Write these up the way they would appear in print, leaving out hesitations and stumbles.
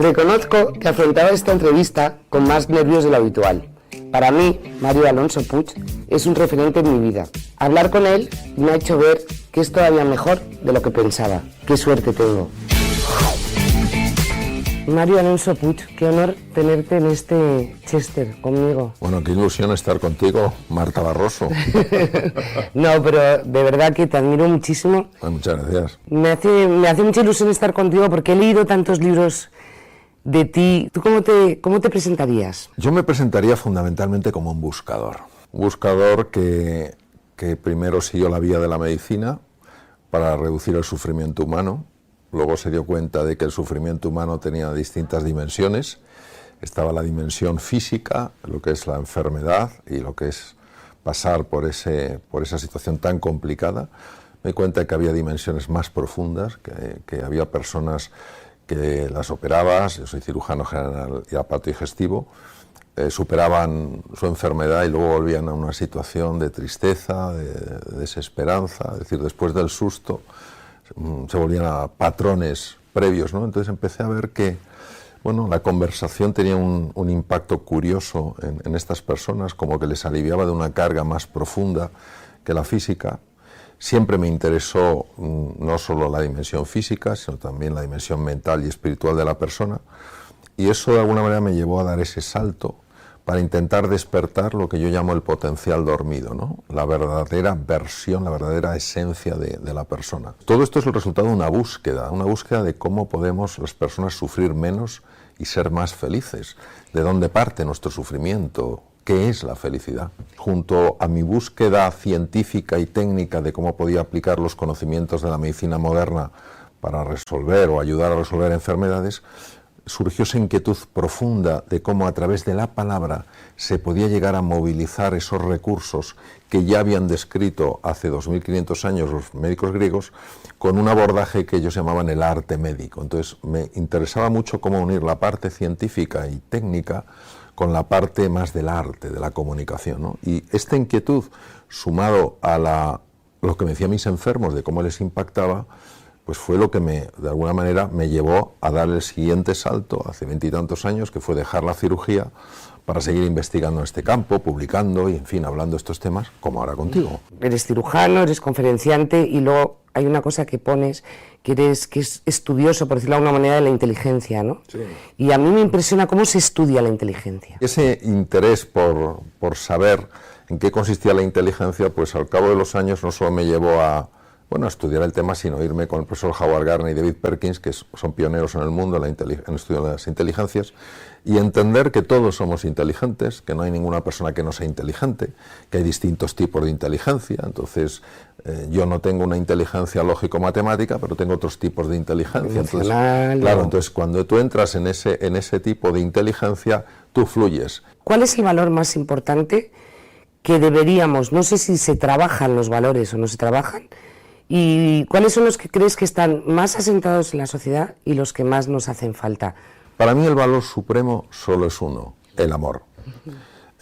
Reconozco que afrontaba esta entrevista con más nervios de lo habitual. Para mí, Mario Alonso Puig es un referente en mi vida. Hablar con él me ha hecho ver que es todavía mejor de lo que pensaba. ¡Qué suerte tengo! Mario Alonso Puig, qué honor tenerte en este Chester conmigo. Bueno, qué ilusión estar contigo, Marta Barroso. No, pero de verdad que te admiro muchísimo. Muchas gracias. Me hace mucha ilusión estar contigo porque he leído tantos libros de ti. ¿Tú cómo te presentarías? Yo me presentaría fundamentalmente como un buscador. Un buscador que primero siguió la vía de la medicina para reducir el sufrimiento humano. Luego se dio cuenta de que el sufrimiento humano tenía distintas dimensiones. Estaba la dimensión física, lo que es la enfermedad y lo que es pasar por esa situación tan complicada. Me di cuenta de que había dimensiones más profundas, que había personas que las operabas, yo soy cirujano general y apatodigestivo, superaban su enfermedad y luego volvían a una situación de tristeza, de desesperanza, es decir, después del susto, se volvían a patrones previos, ¿no? Entonces empecé a ver que, bueno, la conversación tenía un impacto curioso en estas personas, como que les aliviaba de una carga más profunda que la física. Siempre me interesó no solo la dimensión física, sino también la dimensión mental y espiritual de la persona, y eso de alguna manera me llevó a dar ese salto para intentar despertar lo que yo llamo el potencial dormido, ¿no? La verdadera versión, la verdadera esencia de la persona. Todo esto es el resultado de una búsqueda de cómo podemos las personas sufrir menos y ser más felices, de dónde parte nuestro sufrimiento, qué es la felicidad. Junto a mi búsqueda científica y técnica de cómo podía aplicar los conocimientos de la medicina moderna para resolver o ayudar a resolver enfermedades, surgió esa inquietud profunda de cómo a través de la palabra se podía llegar a movilizar esos recursos que ya habían descrito hace 2500 años los médicos griegos con un abordaje que ellos llamaban el arte médico. Entonces me interesaba mucho cómo unir la parte científica y técnica con la parte más del arte, de la comunicación, ¿no? Y esta inquietud, sumado a lo que me decían mis enfermos de cómo les impactaba, pues fue lo que de alguna manera me llevó a dar el siguiente salto hace 20 y tantos años, que fue dejar la cirugía para seguir investigando en este campo, publicando y, en fin, hablando de estos temas, como ahora contigo. Eres cirujano, eres conferenciante y luego hay una cosa que pones que es estudioso, por decirlo de alguna manera, de la inteligencia, ¿no? Sí. Y a mí me impresiona cómo se estudia la inteligencia. Ese interés por saber en qué consistía la inteligencia, pues al cabo de los años no solo me llevó a estudiar el tema, sino irme con el profesor Howard Gardner y David Perkins, que son pioneros en el mundo en el estudio de las inteligencias, y entender que todos somos inteligentes, que no hay ninguna persona que no sea inteligente, que hay distintos tipos de inteligencia. Entonces, yo no tengo una inteligencia lógico-matemática, pero tengo otros tipos de inteligencia. Entonces, claro, entonces cuando tú entras en ese tipo de inteligencia, tú fluyes. ¿Cuál es el valor más importante que deberíamos, no sé si se trabajan los valores o no se trabajan, y cuáles son los que crees que están más asentados en la sociedad y los que más nos hacen falta? Para mí el valor supremo solo es uno, el amor.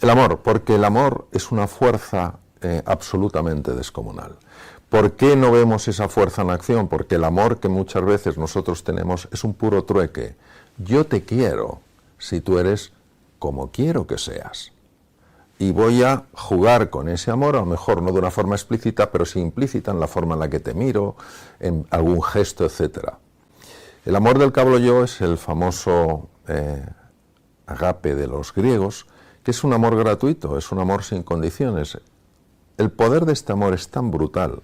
El amor, porque el amor es una fuerza absolutamente descomunal. ¿Por qué no vemos esa fuerza en acción? Porque el amor que muchas veces nosotros tenemos es un puro trueque. Yo te quiero si tú eres como quiero que seas. Y voy a jugar con ese amor, a lo mejor no de una forma explícita, pero sí implícita en la forma en la que te miro, en algún gesto, etc. El amor del que hablo yo es el famoso agape de los griegos, que es un amor gratuito, es un amor sin condiciones. El poder de este amor es tan brutal,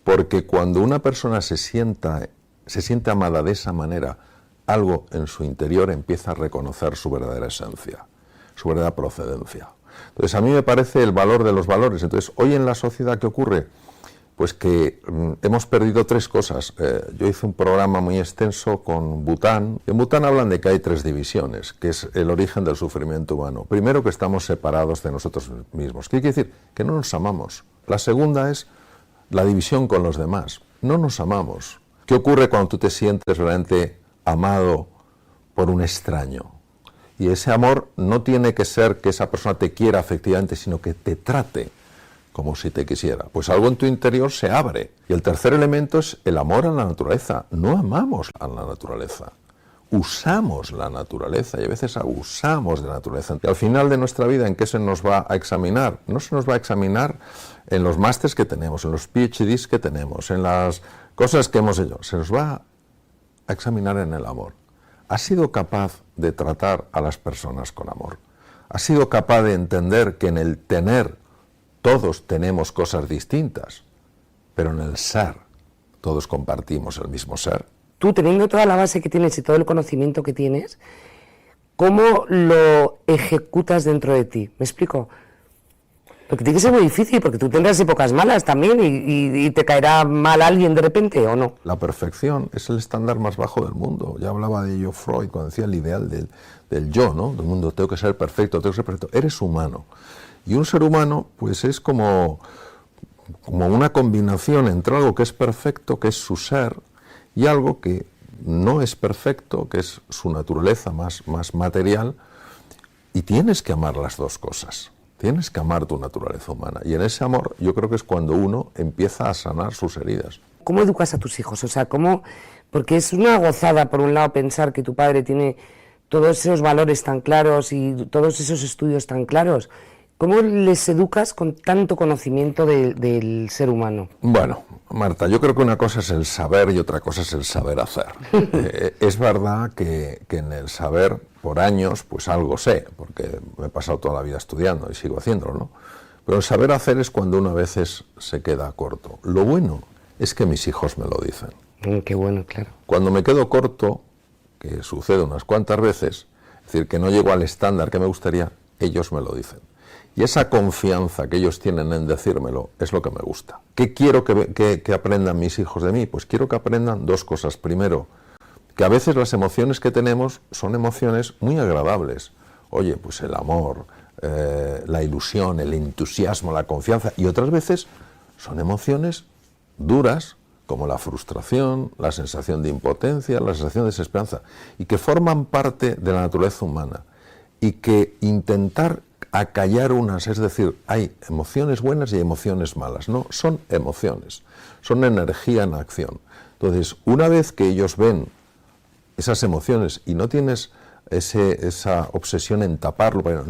porque cuando una persona se siente amada de esa manera, algo en su interior empieza a reconocer su verdadera esencia, su verdadera procedencia. Entonces a mí me parece el valor de los valores. Entonces hoy en la sociedad, ¿qué ocurre? Pues que hemos perdido tres cosas. Yo hice un programa muy extenso con Bután. En Bután hablan de que hay tres divisiones, que es el origen del sufrimiento humano. Primero, que estamos separados de nosotros mismos. ¿Qué quiere decir? Que no nos amamos. La segunda es la división con los demás. No nos amamos. ¿Qué ocurre cuando tú te sientes realmente amado por un extraño? Y ese amor no tiene que ser que esa persona te quiera efectivamente, sino que te trate como si te quisiera. Pues algo en tu interior se abre. Y el tercer elemento es el amor a la naturaleza. No amamos a la naturaleza. usamos la naturaleza y a veces abusamos de la naturaleza. Y al final de nuestra vida, ¿en qué se nos va a examinar? No se nos va a examinar en los másters que tenemos, en los PhDs que tenemos, en las cosas que hemos hecho. Se nos va a examinar en el amor. ¿Has sido capaz de tratar a las personas con amor? ¿Has sido capaz de entender que en el tener todos tenemos cosas distintas, pero en el ser todos compartimos el mismo ser? Tú, teniendo toda la base que tienes y todo el conocimiento que tienes, ¿cómo lo ejecutas dentro de ti? ¿Me explico? Porque tiene que ser muy difícil, porque tú tendrás épocas malas también y te caerá mal alguien de repente, ¿o no? La perfección es el estándar más bajo del mundo. Ya hablaba de ello Freud cuando decía el ideal del yo, ¿no? Del mundo, tengo que ser perfecto, tengo que ser perfecto. Eres humano. Y un ser humano, pues es como una combinación entre algo que es perfecto, que es su ser, y algo que no es perfecto, que es su naturaleza más material, y tienes que amar las dos cosas. Tienes que amar tu naturaleza humana. Y en ese amor yo creo que es cuando uno empieza a sanar sus heridas. ¿Cómo educas a tus hijos? O sea, ¿cómo? Porque es una gozada, por un lado, pensar que tu padre tiene todos esos valores tan claros y todos esos estudios tan claros. ¿Cómo les educas con tanto conocimiento del ser humano? Bueno, Marta, yo creo que una cosa es el saber y otra cosa es el saber hacer. Es verdad que en el saber, por años, pues algo sé, porque me he pasado toda la vida estudiando y sigo haciéndolo, ¿no? Pero el saber hacer es cuando uno a veces se queda corto. Lo bueno es que mis hijos me lo dicen. Qué bueno, claro. Cuando me quedo corto, que sucede unas cuantas veces, es decir, que no llego al estándar que me gustaría, ellos me lo dicen. Y esa confianza que ellos tienen en decírmelo es lo que me gusta. ¿Qué quiero que aprendan mis hijos de mí? Pues quiero que aprendan dos cosas. Primero, que a veces las emociones que tenemos son emociones muy agradables. Oye, pues el amor, la ilusión, el entusiasmo, la confianza. Y otras veces son emociones duras, como la frustración, la sensación de impotencia, la sensación de desesperanza, y que forman parte de la naturaleza humana. Y que intentar acallar unas, es decir, hay emociones buenas y emociones malas. No, son emociones, son energía en acción. Entonces, una vez que ellos ven esas emociones y no tienes esa obsesión en taparlo, para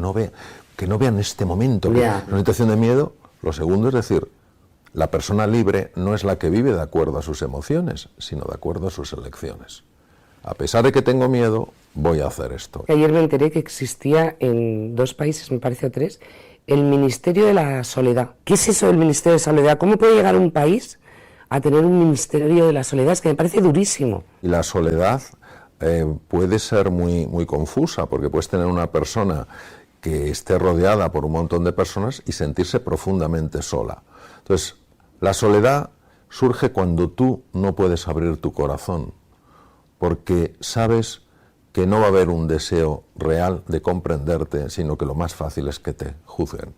que no vean este momento, una situación de miedo, lo segundo es decir, la persona libre no es la que vive de acuerdo a sus emociones, sino de acuerdo a sus elecciones. A pesar de que tengo miedo, voy a hacer esto. Ayer me enteré que existía en 2 países, me parece, o 3, el Ministerio de la Soledad. ¿Qué es eso del Ministerio de Soledad? ¿Cómo puede llegar un país a tener un Ministerio de la Soledad? Es que me parece durísimo. Y la soledad puede ser muy confusa, porque puedes tener una persona que esté rodeada por un montón de personas y sentirse profundamente sola. Entonces, la soledad surge cuando tú no puedes abrir tu corazón, porque sabes que no va a haber un deseo real de comprenderte, sino que lo más fácil es que te juzguen.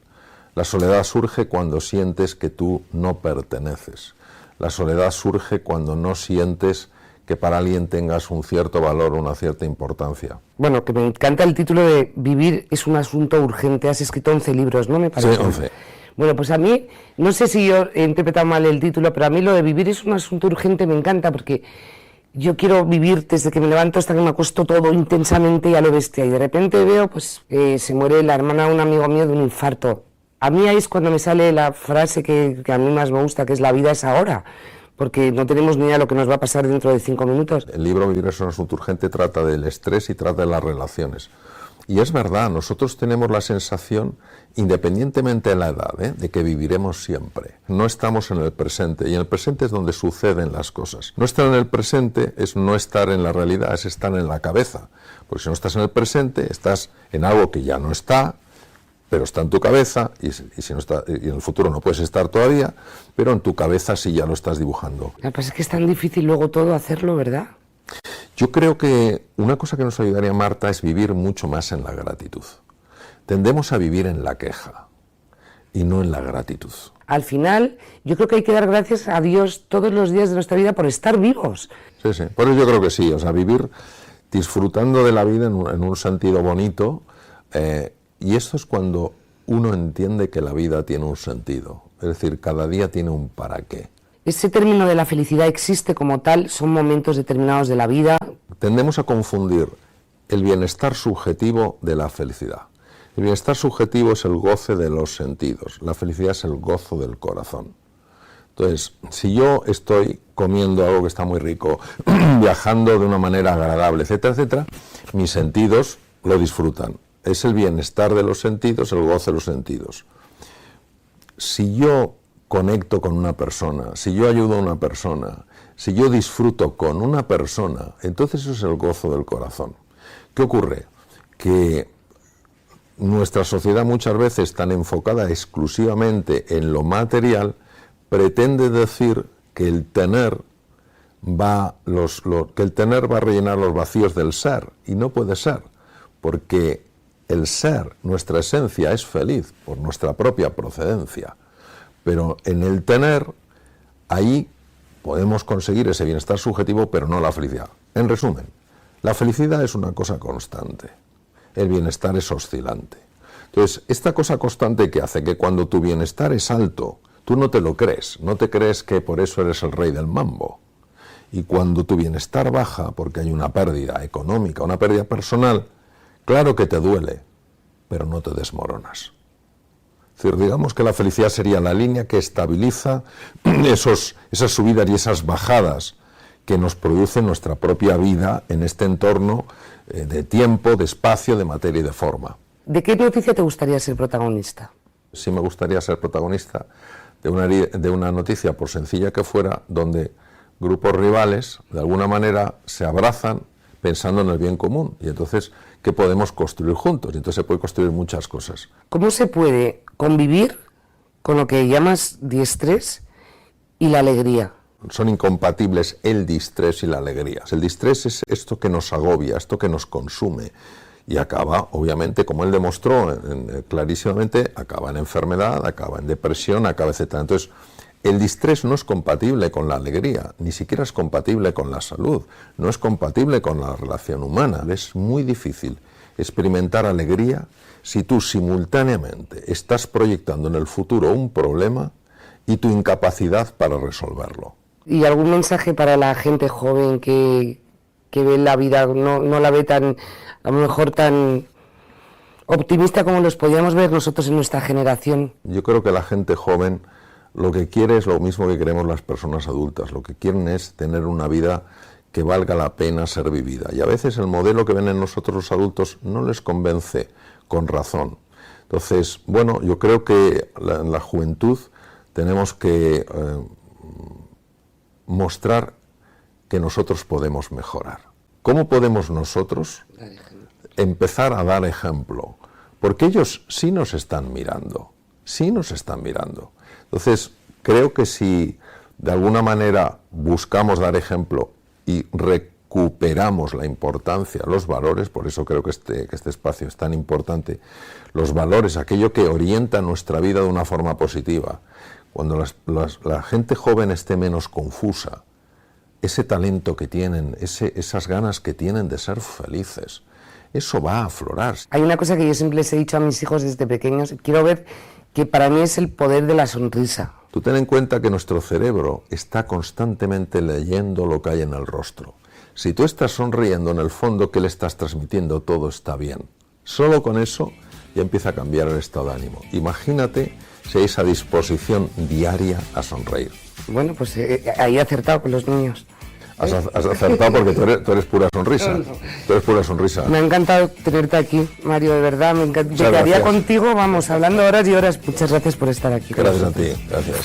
La soledad surge cuando sientes que tú no perteneces. La soledad surge cuando no sientes que para alguien tengas un cierto valor o una cierta importancia. Bueno, que me encanta el título de Vivir es un asunto urgente. Has escrito 11 libros, ¿no? Me parece. Sí, 11. Bueno, pues a mí, no sé si yo he interpretado mal el título, pero a mí lo de vivir es un asunto urgente me encanta, porque yo quiero vivir desde que me levanto hasta que me acuesto todo intensamente y a lo bestia. Y de repente veo, pues, se muere la hermana de un amigo mío de un infarto. A mí ahí es cuando me sale la frase que a mí más me gusta, que es la vida es ahora. Porque no tenemos ni idea de lo que nos va a pasar dentro de 5 minutos. El libro Vivir es un asunto urgente trata del estrés y trata de las relaciones. Y es verdad, nosotros tenemos la sensación, independientemente de la edad, de que viviremos siempre. No estamos en el presente, y en el presente es donde suceden las cosas. No estar en el presente es no estar en la realidad, es estar en la cabeza. Porque si no estás en el presente, estás en algo que ya no está, pero está en tu cabeza, y si no está, y en el futuro no puedes estar todavía, pero en tu cabeza sí ya lo estás dibujando. Lo que pasa es que es tan difícil luego todo hacerlo, ¿verdad? Yo creo que una cosa que nos ayudaría, Marta, es vivir mucho más en la gratitud. Tendemos a vivir en la queja y no en la gratitud. Al final, yo creo que hay que dar gracias a Dios todos los días de nuestra vida por estar vivos. Sí, sí, por eso yo creo que sí, o sea, vivir disfrutando de la vida en un sentido bonito, y esto es cuando uno entiende que la vida tiene un sentido, es decir, cada día tiene un para qué. Ese término de la felicidad existe como tal, son momentos determinados de la vida. tendemos a confundir el bienestar subjetivo de la felicidad. El bienestar subjetivo es el goce de los sentidos, la felicidad es el gozo del corazón. Entonces, si yo estoy comiendo algo que está muy rico, viajando de una manera agradable, etcétera, etcétera, mis sentidos lo disfrutan. Es el bienestar de los sentidos, el goce de los sentidos. Si yo conecto con una persona, si yo ayudo a una persona, si yo disfruto con una persona, entonces eso es el gozo del corazón. ¿Qué ocurre? Que nuestra sociedad muchas veces, tan enfocada exclusivamente en lo material, pretende decir que el tener va a rellenar los vacíos del ser, y no puede ser, porque el ser, nuestra esencia, es feliz por nuestra propia procedencia, pero en el tener, ahí podemos conseguir ese bienestar subjetivo, pero no la felicidad. En resumen, la felicidad es una cosa constante, el bienestar es oscilante. Entonces, esta cosa constante que hace que cuando tu bienestar es alto, tú no te lo crees, no te crees que por eso eres el rey del mambo. Y cuando tu bienestar baja, porque hay una pérdida económica, una pérdida personal, claro que te duele, pero no te desmoronas. Es decir, digamos que la felicidad sería la línea que estabiliza esas subidas y esas bajadas que nos producen nuestra propia vida en este entorno de tiempo, de espacio, de materia y de forma. ¿De qué noticia te gustaría ser protagonista? Sí me gustaría ser protagonista de una noticia, por sencilla que fuera, donde grupos rivales, de alguna manera, se abrazan pensando en el bien común. Y entonces, ¿qué podemos construir juntos? Y entonces se puede construir muchas cosas. ¿Cómo se puede convivir con lo que llamas diestrés y la alegría? Son incompatibles el distrés y la alegría. El distrés es esto que nos agobia, esto que nos consume. Y acaba, obviamente, como él demostró clarísimamente, acaba en enfermedad, acaba en depresión, acaba, etc. Entonces, el distrés no es compatible con la alegría, ni siquiera es compatible con la salud, no es compatible con la relación humana. Es muy difícil experimentar alegría si tú simultáneamente estás proyectando en el futuro un problema y tu incapacidad para resolverlo. ¿Y algún mensaje para la gente joven que ve la vida, no la ve tan, a lo mejor tan optimista como los podíamos ver nosotros en nuestra generación? Yo creo que la gente joven lo que quiere es lo mismo que queremos las personas adultas. Lo que quieren es tener una vida que valga la pena ser vivida. Y a veces el modelo que ven en nosotros los adultos no les convence con razón. Entonces, bueno, yo creo que en la juventud tenemos que mostrar que nosotros podemos mejorar. ¿Cómo podemos nosotros empezar a dar ejemplo? Porque ellos sí nos están mirando, sí nos están mirando. Entonces, creo que si de alguna manera buscamos dar ejemplo y recuperamos la importancia, los valores, por eso creo que este espacio es tan importante, los valores, aquello que orienta nuestra vida de una forma positiva. Cuando la gente joven esté menos confusa, ese talento que tienen, esas ganas que tienen de ser felices, eso va a aflorar. Hay una cosa que yo siempre les he dicho a mis hijos desde pequeños, quiero ver que para mí es el poder de la sonrisa. Tú ten en cuenta que nuestro cerebro está constantemente leyendo lo que hay en el rostro. Si tú estás sonriendo, en el fondo, ¿qué le estás transmitiendo? Todo está bien. Solo con eso ya empieza a cambiar el estado de ánimo. Imagínate si hay esa disposición diaria a sonreír. Bueno, pues ahí he acertado con los niños. Has acertado porque tú eres pura sonrisa. Tú eres pura sonrisa. Me ha encantado tenerte aquí, Mario, de verdad. Me quedaría contigo, vamos, hablando horas y horas. Muchas gracias por estar aquí. Gracias a ti, gracias.